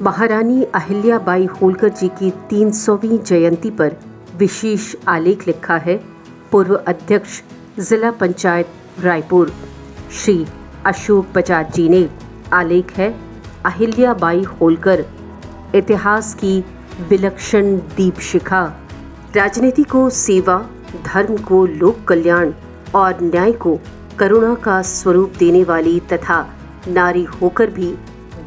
महारानी अहिल्याबाई होलकर जी की 300वीं जयंती पर विशेष आलेख लिखा है पूर्व अध्यक्ष जिला पंचायत रायपुर श्री अशोक बजाज जी ने। आलेख है अहिल्याबाई होलकर, इतिहास की विलक्षण दीपशिखा। राजनीति को सेवा, धर्म को लोक कल्याण और न्याय को करुणा का स्वरूप देने वाली तथा नारी होकर भी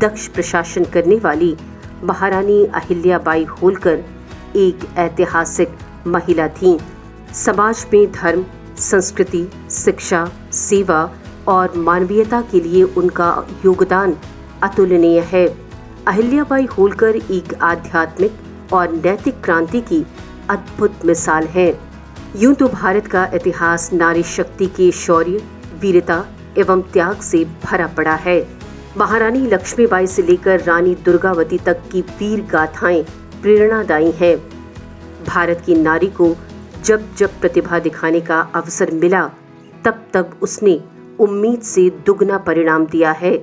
दक्ष प्रशासन करने वाली महारानी अहिल्याबाई होलकर एक ऐतिहासिक महिला थीं। समाज में धर्म, संस्कृति, शिक्षा, सेवा और मानवीयता के लिए उनका योगदान अतुलनीय है। अहिल्याबाई होलकर एक आध्यात्मिक और नैतिक क्रांति की अद्भुत मिसाल है। यूं तो भारत का इतिहास नारी शक्ति के शौर्य, वीरता एवं त्याग से भरा पड़ा है। महारानी लक्ष्मीबाई से लेकर रानी दुर्गावती तक की वीर गाथाएं प्रेरणादायी हैं। भारत की नारी को जब जब प्रतिभा दिखाने का अवसर मिला, तब तब उसने उम्मीद से दुगना परिणाम दिया है।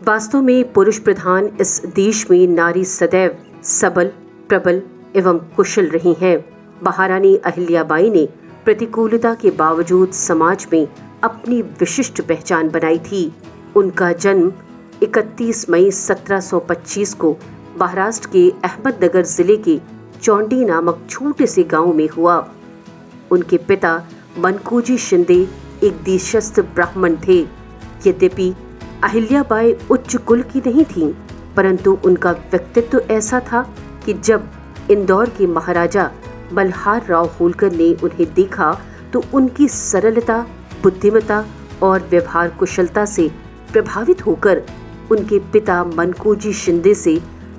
वास्तव में पुरुष प्रधान इस देश में नारी सदैव सबल, प्रबल एवं कुशल रही हैं। महारानी अहिल्याबाई ने प्रतिकूलता के बावजूद समाज में अपनी विशिष्ट पहचान बनाई थी। उनका जन्म 31 मई 1725 को महाराष्ट्र के अहमदनगर जिले के चौंडी नामक छोटे से गांव में हुआ। उनके पिता मनकोजी शिंदे एक देशस्थ ब्राह्मण थे। यद्यपि अहिल्याबाई उच्च कुल की नहीं थीं, परंतु उनका व्यक्तित्व ऐसा था कि जब इंदौर के महाराजा मल्हार राव होलकर ने उन्हें देखा तो उनकी सरलता, बुद्धिमता और व्यवहार कुशलता से प्रभावित होकर उनके पिता मनकोजी शिंदे से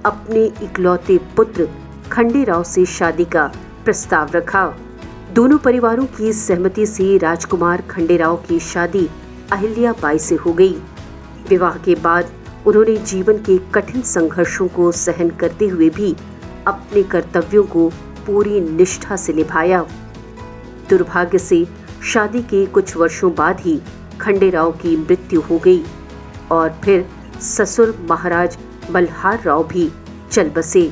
अपने इकलौते पुत्र खंडेराव से शादी का प्रस्ताव रखा। दोनों परिवारों की सहमति से राजकुमार खंडेराव की शादी अहिल्याबाई से हो गई। विवाह के बाद उन्होंने जीवन के कठिन संघर्षों को सहन करते हुए भी अपने कर्तव्यों को पूरी निष्ठा से निभाया। दुर्भाग्य से शादी के कुछ वर्षों बाद ही खंडेराव की मृत्यु हो गई और फिर ससुर महाराज मल्हार राव भी चल बसे।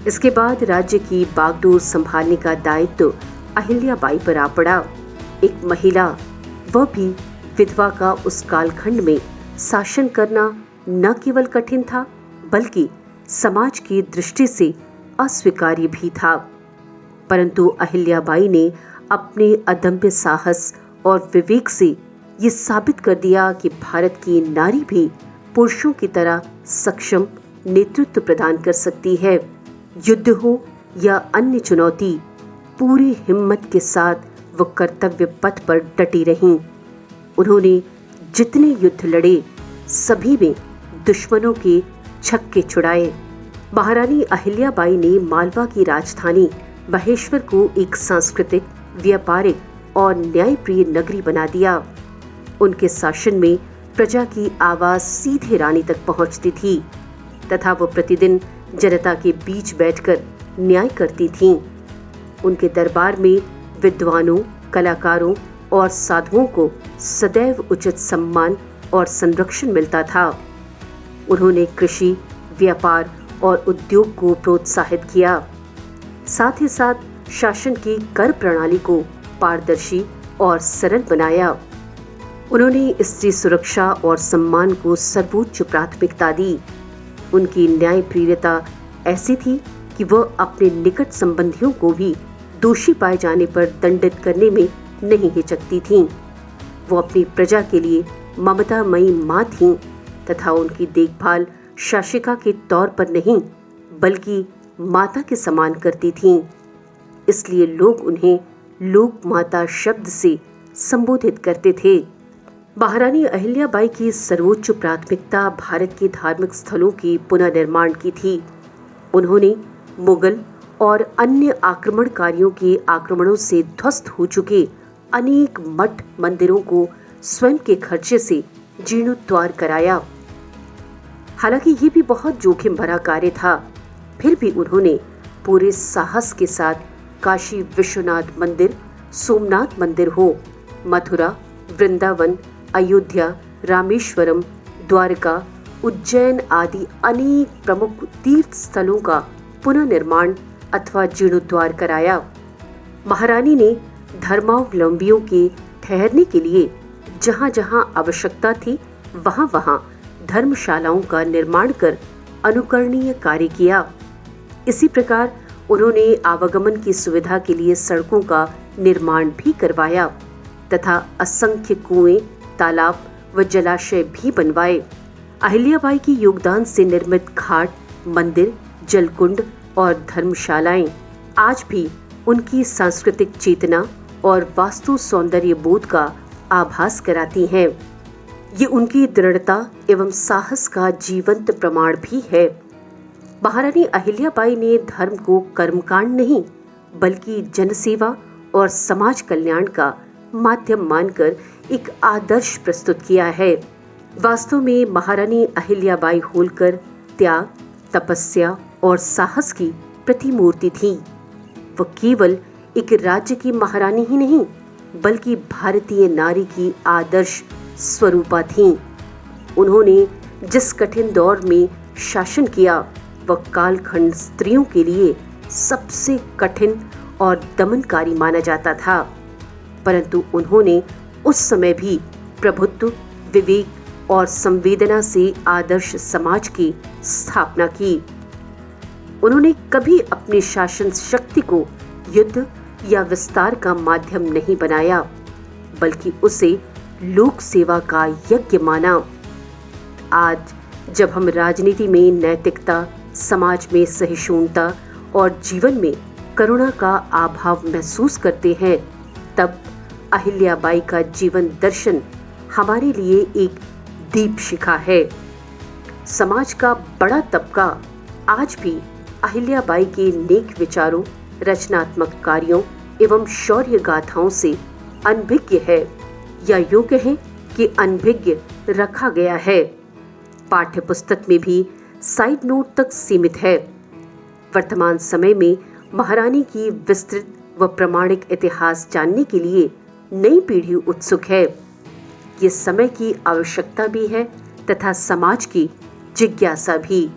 इसके बाद राज्य की बागडोर संभालने का दायित्व अहिल्याबाई पर आ पड़ा। एक महिला, वह भी विधवा का उस कालखंड में शासन करना न केवल कठिन था, बल्कि समाज की दृष्टि से अस्वीकार्य भी था। परंतु अहिल्याबाई ने अपने अदम्य साहस और विवेक से ये साबित कर दिया कि भारत की नारी भी पुरुषों की तरह सक्षम नेतृत्व प्रदान कर सकती है। युद्ध हो या अन्य चुनौती, पूरी हिम्मत के साथ वो कर्तव्य पथ पर डटी रहीं। उन्होंने जितने युद्ध लड़े, सभी में दुश्मनों के छक्के छुड़ाए। महारानी अहिल्याबाई ने मालवा की राजधानी महेश्वर को एक सांस्कृतिक, व्यापारिक और न्यायप्रिय नगरी बना दिया। उनके शासन में प्रजा की आवाज सीधे रानी तक पहुंचती थी तथा वो प्रतिदिन जनता के बीच बैठकर न्याय करती थीं। उनके दरबार में विद्वानों, कलाकारों और साधुओं को सदैव उचित सम्मान और संरक्षण मिलता था। उन्होंने कृषि, व्यापार और उद्योग को प्रोत्साहित किया। साथ ही साथ शासन की कर प्रणाली को पारदर्शी और सरल बनाया। उन्होंने स्त्री सुरक्षा और सम्मान को सर्वोच्च प्राथमिकता दी। उनकी न्यायप्रियता ऐसी थी कि वह अपने निकट संबंधियों को भी दोषी पाए जाने पर दंडित करने में नहीं हिचकती थीं। वो अपनी प्रजा के लिए ममतामयी माँ थीं तथा उनकी देखभाल शासिका के तौर पर नहीं, बल्कि माता के समान करती थीं। इसलिए लोग उन्हें लोक माता शब्द से संबोधित करते थे। महारानी अहिल्याबाई की सर्वोच्च प्राथमिकता भारत के धार्मिक स्थलों की पुनर्निर्माण की थी। उन्होंने मुगल और अन्य आक्रमणकारियों के आक्रमणों से ध्वस्त हो चुके अनेक मठ मंदिरों को स्वयं के खर्चे से जीर्णोद्धार कराया। हालांकि ये भी बहुत जोखिम भरा कार्य था, फिर भी उन्होंने पूरे साहस के साथ काशी विश्वनाथ मंदिर, सोमनाथ मंदिर हो, मथुरा, वृंदावन, अयोध्या, रामेश्वरम, द्वारका उज्जैन आदि अनेक प्रमुख तीर्थ स्थलों का पुनर्निर्माण अथवा जीर्णोद्धार कराया। महारानी ने धर्मावलंबियों के ठहरने के लिए जहां जहां आवश्यकता थी वहां वहां धर्मशालाओं का निर्माण कर अनुकरणीय कार्य किया। इसी प्रकार उन्होंने आवागमन की सुविधा के लिए सड़कों का निर्माण भी करवाया तथा असंख्य कुएं, तालाब व जलाशय भी बनवाए। अहिल्याबाई के योगदान से निर्मित घाट, मंदिर, जलकुंड और धर्मशालाएं आज भी उनकी सांस्कृतिक चेतना और वास्तु सौंदर्य बोध का आभास कराती हैं। ये उनकी दृढ़ता एवं साहस का जीवंत प्रमाण भी है। महारानी अहिल्याबाई ने धर्म को कर्मकांड नहीं बल्कि जनसेवा और समाज कल्याण का माध्यम मानकर एक आदर्श प्रस्तुत किया है। वास्तव में महारानी अहिल्याबाई होलकर त्याग, तपस्या और साहस की प्रतिमूर्ति थी। वह केवल एक राज्य की महारानी ही नहीं बल्कि भारतीय नारी की आदर्श स्वरूपा थीं। उन्होंने जिस कठिन दौर में शासन किया वह कालखंड स्त्रियों के लिए सबसे कठिन और दमनकारी माना जाता था, परंतु उन्होंने उस समय भी प्रभुत्व, विवेक और संवेदना से आदर्श समाज की स्थापना की। उन्होंने कभी अपने शासन शक्ति को युद्ध या विस्तार का माध्यम नहीं बनाया बल्कि उसे लोक सेवा का यज्ञ माना। आज जब हम राजनीति में नैतिकता, समाज में सहिष्णुता और जीवन में करुणा का अभाव महसूस करते हैं, तब अहिल्याबाई का जीवन दर्शन हमारे लिए एक दीप शिखा है। समाज का बड़ा तबका आज भी अहिल्याबाई के नेक विचारों, रचनात्मक कार्यों एवं शौर्य गाथाओं से अनभिज्ञ है, या यूं कहें कि अनभिज्ञ रखा गया है। पाठ्य पुस्तक में भी साइड नोट तक सीमित है। वर्तमान समय में महारानी की विस्तृत व प्रामाणिक इतिहास जानने के लिए नई पीढ़ी उत्सुक है। ये समय की आवश्यकता भी है तथा समाज की जिज्ञासा भी।